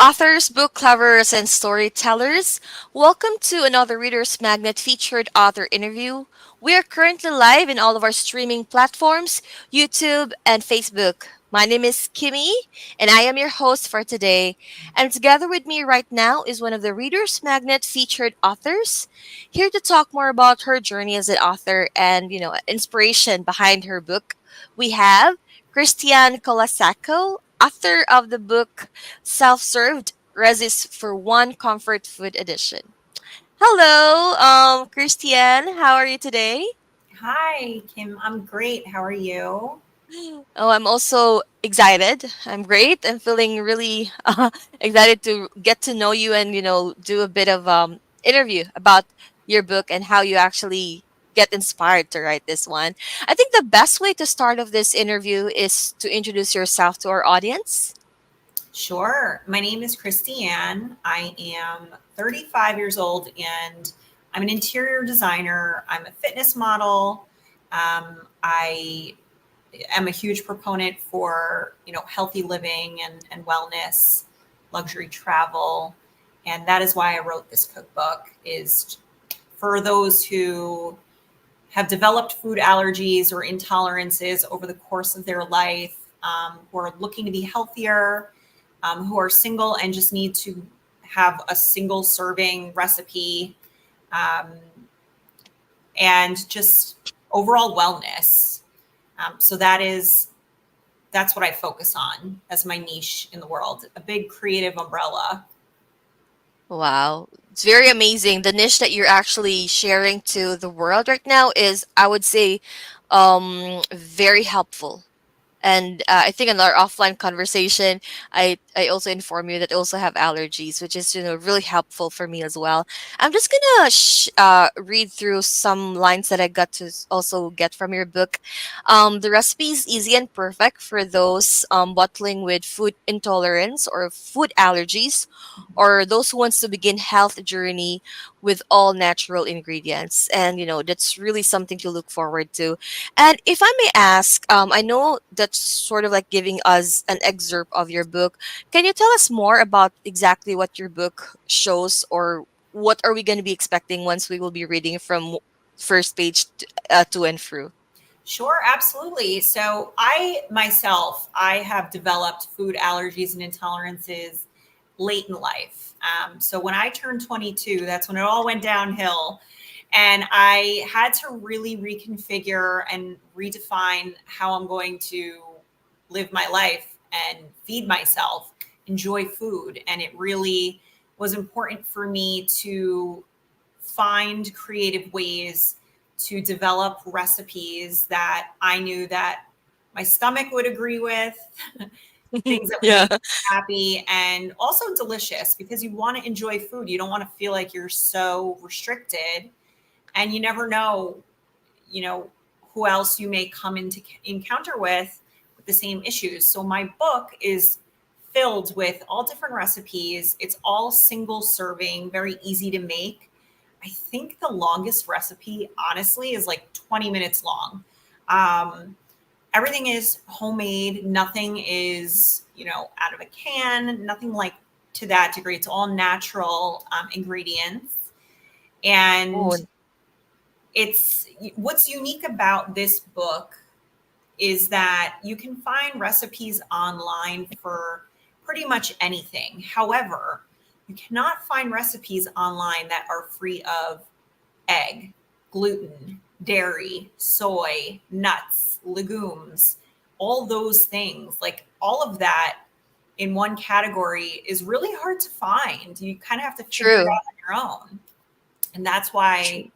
Authors, book lovers, and storytellers, welcome to another Reader's Magnet featured author interview. We are currently live in all of our streaming platforms, YouTube and Facebook. My name is Kimmy, and I am your host for today. And together with me right now is one of the Reader's Magnet featured authors, here to talk more about her journey as an author and, inspiration behind her book. We have Kristiann Colasacco, author of the book Self-served Resist for One Comfort Food Edition. Hello, Christiane. How are you today? Hi, Kim. I'm great. How are you? Oh, I'm also excited. I'm great. I'm feeling really excited to get to know you and do a bit of interview about your book and how you actually get inspired to write this one. I think the best way to start off this interview is to introduce yourself to our audience. Sure. My name is Kristiann. I am 35 years old and I'm an interior designer. I'm a fitness model. I am a huge proponent for, healthy living and wellness, luxury travel. And that is why I wrote this cookbook is for those who have developed food allergies or intolerances over the course of their life, who are looking to be healthier, who are single and just need to have a single serving recipe, um, and just overall wellness. So that's what I focus on as my niche in the world, a big creative umbrella. Wow. It's very amazing. The niche that you're actually sharing to the world right now is, I would say, very helpful. And I think in our offline conversation, I also inform you that I also have allergies, which is really helpful for me as well. I'm just gonna read through some lines that I got to also get from your book. The recipe is easy and perfect for those battling with food intolerance or food allergies, or those who wants to begin health journey with all natural ingredients. And that's really something to look forward to. And if I may ask, I know that's sort of like giving us an excerpt of your book. Can you tell us more about exactly what your book shows, or what are we going to be expecting once we will be reading from first page to and through? Sure, absolutely. So I have developed food allergies and intolerances late in life. So when I turned 22, that's when it all went downhill. And I had to really reconfigure and redefine how I'm going to live my life and feed myself, enjoy food. And it really was important for me to find creative ways to develop recipes that I knew that my stomach would agree with, things that would Yeah, make me happy and also delicious because you want to enjoy food. You don't want to feel like you're so restricted and you never know, you know, who else you may come into encounter with the same issues. So my book is filled with all different recipes. It's all single serving, very easy to make. I think the longest recipe, honestly, is like 20 minutes long. Um, Everything is homemade. Nothing is, out of a can. Nothing like to that degree. It's all natural ingredients. And oh, it's what's unique about this book is that you can find recipes online for pretty much anything. However, you cannot find recipes online that are free of egg, gluten, dairy, soy, nuts, legumes, all those things. Like all of that in one category is really hard to find. You kind of have to figure it true. out on your own. And that's why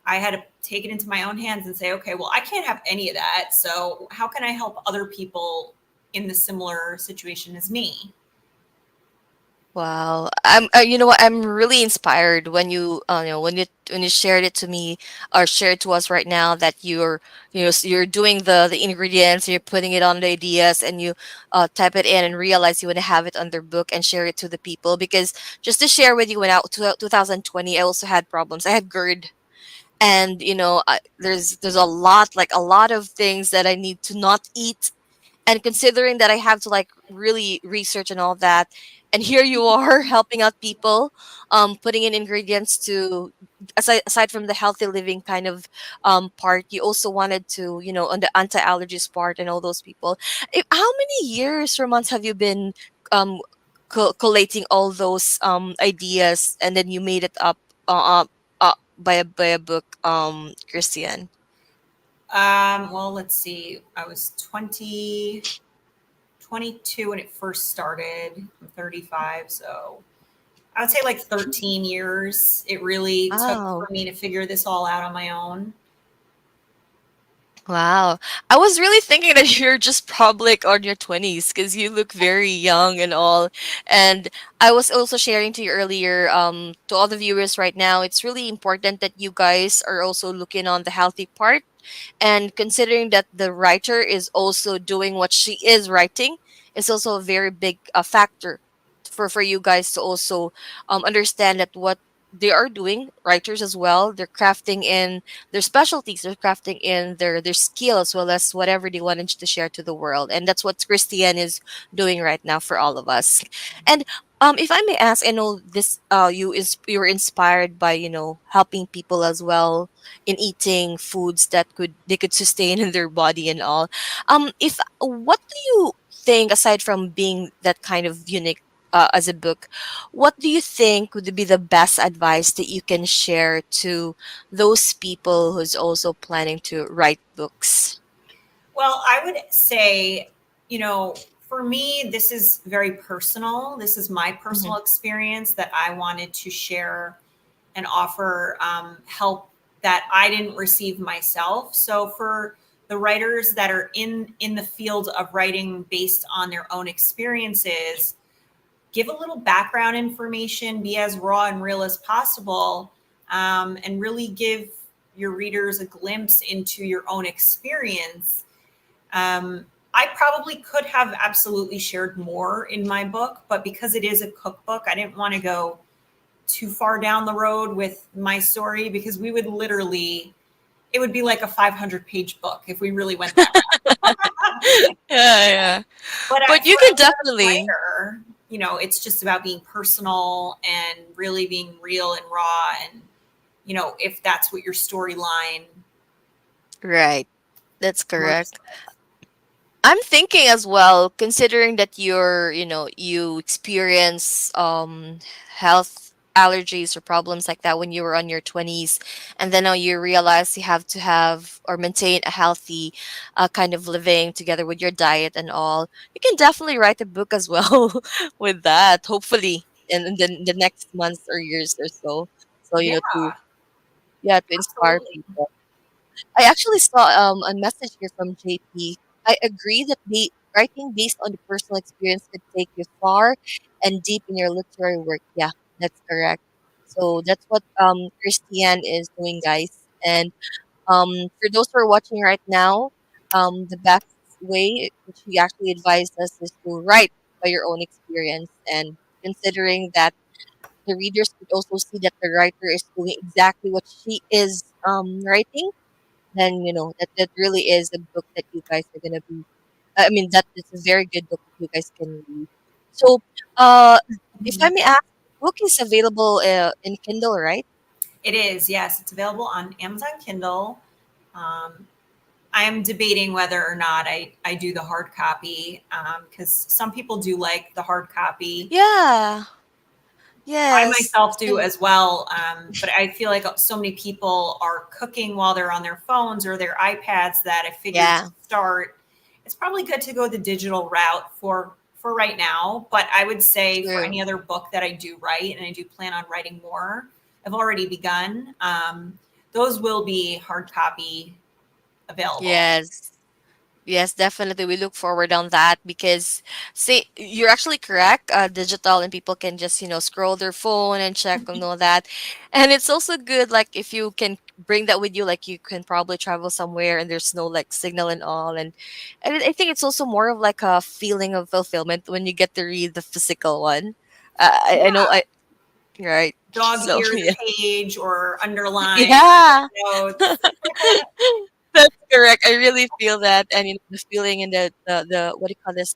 I had to take it into my own hands and say, okay, well, I can't have any of that. So how can I help other people in the similar situation as me? Wow. You know what? I'm really inspired when you shared it to me, or shared to us right now, that you're doing the ingredients, and you're putting it on the ideas, and you type it in and realize you want to have it on their book and share it to the people. Because just to share with you, when out 2020, I also had problems. I had GERD, and there's a lot of things that I need to not eat, and considering that I have to like really research and all that, and here you are helping out people, putting in ingredients to, aside from the healthy living kind of part, you also wanted to, on the anti-allergies part and all those people. How many years or months have you been um collating all those ideas, and then you made it up by a book, Christian? Well, let's see. I was 22 when it first started. I'm 35, so I would say like 13 years it really took Wow. for me to figure this all out on my own. Wow. I was really thinking that you're just probably like on your 20s because you look very young and all. And I was also sharing to you earlier, to all the viewers right now, it's really important that you guys are also looking on the healthy part. And considering that the writer is also doing what she is writing, is also a very big factor for you guys to also understand that what they are doing, writers as well, they're crafting in their specialties, they're crafting in their skill as well as whatever they wanted to share to the world. And that's what Christiane is doing right now for all of us. And if I may ask, I know this you were inspired by, helping people as well in eating foods that they could sustain in their body and all. If What do you think, aside from being that kind of unique as a book, what do you think would be the best advice that you can share to those people who's also planning to write books? Well, I would say, for me, this is very personal. This is my Hmm. personal experience that I wanted to share and offer help that I didn't receive myself. So for the writers that are in the field of writing based on their own experiences, give a little background information, be as raw and real as possible, and really give your readers a glimpse into your own experience. I probably could have absolutely shared more in my book, but because it is a cookbook, I didn't want to go too far down the road with my story because we would literally, it would be like a 500-page book if we really went that route. Yeah, yeah. But But you for can any other definitely. writer, it's just about being personal and really being real and raw. And, if that's what your storyline Right. That's moves correct. with. I'm thinking as well, considering that you experience health allergies or problems like that when you were on your 20s, and then now you realize you have to have or maintain a healthy kind of living together with your diet and all. You can definitely write a book as well with that, hopefully in the next months or years or so. So, Yeah, to yeah, to inspire absolutely. people. I actually saw a message here from JP. I agree that writing based on the personal experience could take you far and deep in your literary work. Yeah, that's correct. So that's what Christiane is doing, guys. And for those who are watching right now, the best way which we actually advise us is to write by your own experience, and considering that the readers could also see that the writer is doing exactly what she is writing, then that really is a book that you guys are gonna be. I mean, that is a very good book that you guys can read. So, uh, if I Mhm. may ask, the book is available in Kindle, right? It is, yes. It's available on Amazon Kindle. Um, I am debating whether or not I do the hard copy because some people do like the hard copy. Yeah. I Yes. myself do And as well. But I feel like so many people are cooking while they're on their phones or their iPads that I figured to yeah, start. It's probably good to go the digital route for right now. But I would say for any true. other book that I do write, and I do plan on writing more, I've already begun. Those will be hard copy available. Yes. Yes, definitely. We look forward on that because, see, you're actually correct. Digital and people can just, scroll their phone and check and all that. And it's also good, like, if you can bring that with you, like, you can probably travel somewhere and there's no, like, signal and all. And I think it's also more of like a feeling of fulfillment when you get to read the physical one. I know, Yeah, right. dog So, ear the yeah. page or underline Yeah. notes. That's correct. I really feel that, and the feeling and the what do you call this,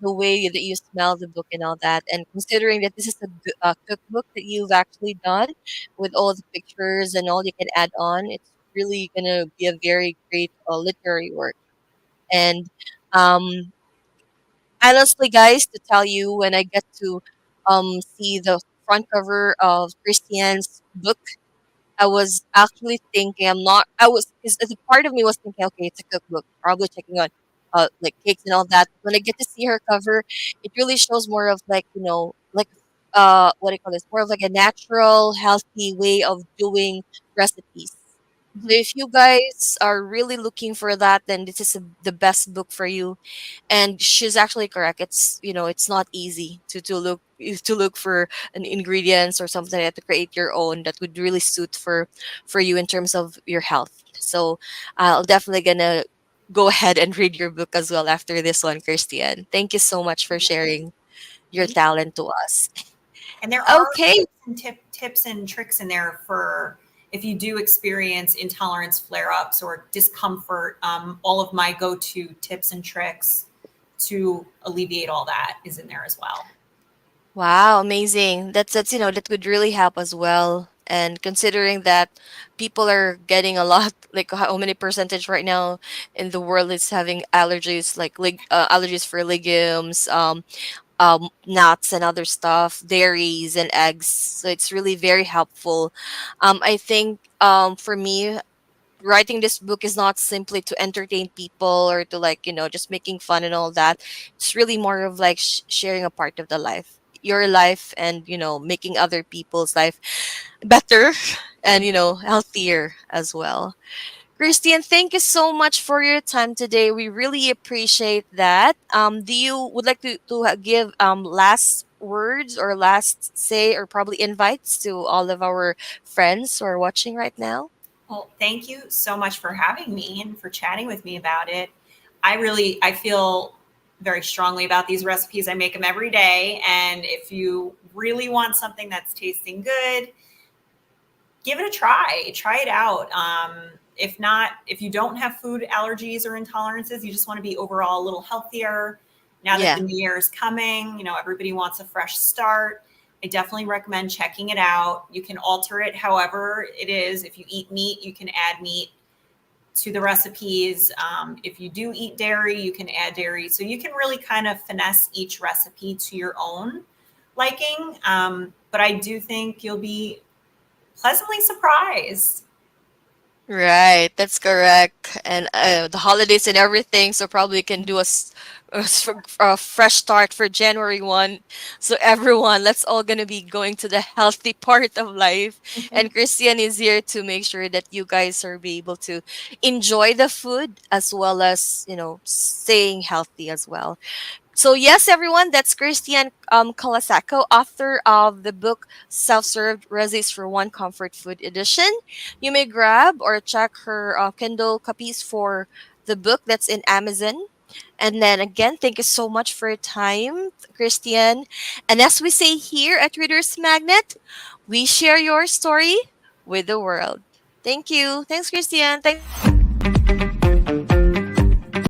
the way that you smell the book and all that. And considering that this is a cookbook that you've actually done with all the pictures and all you can add on, it's really gonna be a very great literary work. And um, honestly, guys, to tell you, when I get to see the front cover of Christian's book, I was actually thinking because as a part of me was thinking, okay, it's a cookbook, probably checking on like cakes and all that. When I get to see her cover, it really shows more of like, like what do you call this? More of like a natural, healthy way of doing recipes. So Mhm. if you guys are really looking for that, then this is the best book for you. And she's actually correct. It's not easy to look for an ingredients or something like that to create your own that would really suit for you in terms of your health. So I'll definitely gonna go ahead and read your book as well after this one, Christian. Thank you so much for Yeah. sharing your Thank talent to us. And there are Okay. tips and tricks in there for if you do experience intolerance flare ups or discomfort. All of my go to tips and tricks to alleviate all that is in there as well. Wow, amazing. That would really help as well. And considering that people are getting a lot, like how many percentage right now in the world is having allergies, like allergies for legumes, nuts and other stuff, dairies and eggs. So it's really very helpful. I think for me, writing this book is not simply to entertain people or to like just making fun and all that. It's really more of like sharing a part of the life, your life, and making other people's life better and healthier as well. Christian, thank you so much for your time today. We really appreciate that. Do you would like to give last words or last say or probably invites to all of our friends who are watching right now? Well, thank you so much for having me and for chatting with me about it. I feel very strongly about these recipes. I make them every day, and if you really want something that's tasting good, give it a try. Try it out. If not, if you don't have food allergies or intolerances, you just want to be overall a little healthier. Now that the Yeah. new year is coming, everybody wants a fresh start. I definitely recommend checking it out. You can alter it however it is. If you eat meat, you can add meat to the recipes. If you do eat dairy, you can add dairy. So you can really kind of finesse each recipe to your own liking. But I do think you'll be pleasantly surprised. Right, that's correct. And the holidays and everything, so probably can do a fresh start for January 1. So everyone, let's all gonna be going to the healthy part of life. And Christian is here to make sure that you guys are be able to enjoy the food as well as, staying healthy as well. So yes, everyone, that's Kristiann Colasacco, author of the book Self-Served Recipes for One Comfort Food Edition. You may grab or check her Kindle copies for the book that's in Amazon. And then again, thank you so much for your time, Christian. And as we say here at Reader's Magnet, we share your story with the world. Thank you. Thanks, Christian. Thanks, everyone.